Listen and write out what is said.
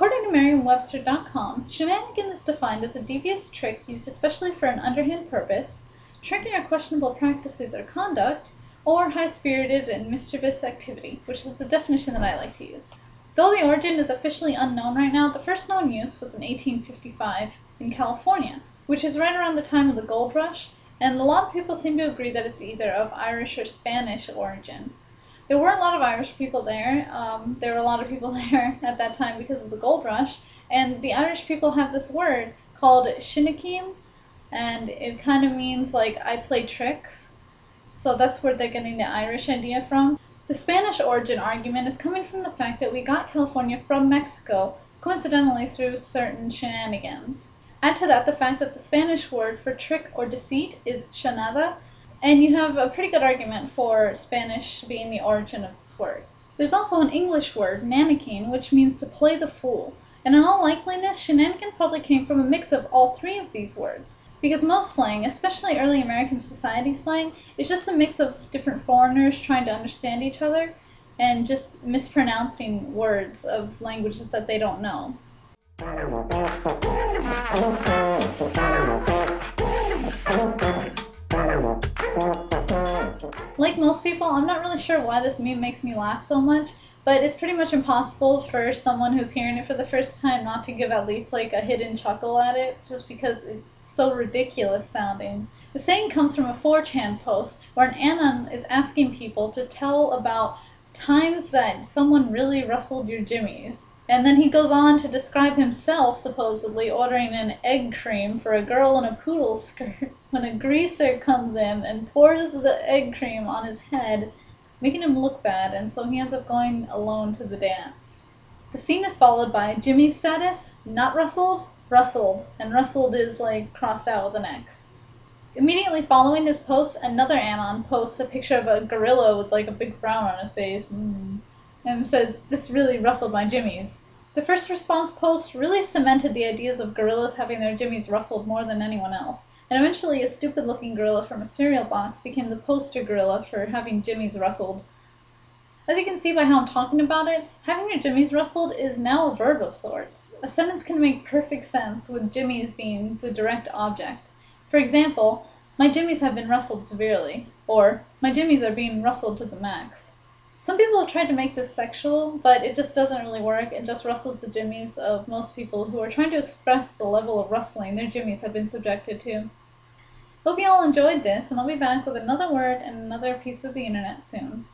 According to Merriam-Webster.com, shenanigan is defined as a devious trick used especially for an underhand purpose, tricking or questionable practices or conduct, or high-spirited and mischievous activity, which is the definition that I like to use. Though the origin is officially unknown right now, the first known use was in 1855 in California, which is right around the time of the gold rush, and a lot of people seem to agree that it's either of Irish or Spanish origin. There were a lot of Irish people there. There were a lot of people there at that time because of the gold rush, and the Irish people have this word called Shenanigan, and it kind of means like I play tricks. So that's where they're getting the Irish idea from. The Spanish origin argument is coming from the fact that we got California from Mexico, coincidentally through certain shenanigans. Add to that the fact that the Spanish word for trick or deceit is chanada, and you have a pretty good argument for Spanish being the origin of this word. There's also an English word, nannikin, which means to play the fool, and in all likeliness, shenanigan probably came from a mix of all three of these words. Because most slang, especially early American society slang, is just a mix of different foreigners trying to understand each other and just mispronouncing words of languages that they don't know. Like most people, I'm not really sure why this meme makes me laugh so much, but it's pretty much impossible for someone who's hearing it for the first time not to give at least like a hidden chuckle at it, just because it's so ridiculous sounding. The saying comes from a 4chan post where an anon is asking people to tell about times that someone really rustled your jimmies. And then he goes on to describe himself supposedly ordering an egg cream for a girl in a poodle skirt when a greaser comes in and pours the egg cream on his head, making him look bad, and so he ends up going alone to the dance. The scene is followed by Jimmy's status, not rustled, rustled, and rustled is like crossed out with an X. Immediately following his post, another anon posts a picture of a gorilla with like a big frown on his face, and says, "This really rustled my jimmies." The first response post really cemented the ideas of gorillas having their jimmies rustled more than anyone else, and eventually a stupid-looking gorilla from a cereal box became the poster gorilla for having jimmies rustled. As you can see by how I'm talking about it, having your jimmies rustled is now a verb of sorts. A sentence can make perfect sense with jimmies being the direct object. For example, my jimmies have been rustled severely, or my jimmies are being rustled to the max. Some people have tried to make this sexual, but it just doesn't really work. It just rustles the jimmies of most people who are trying to express the level of rustling their jimmies have been subjected to. Hope you all enjoyed this, and I'll be back with another word and another piece of the internet soon.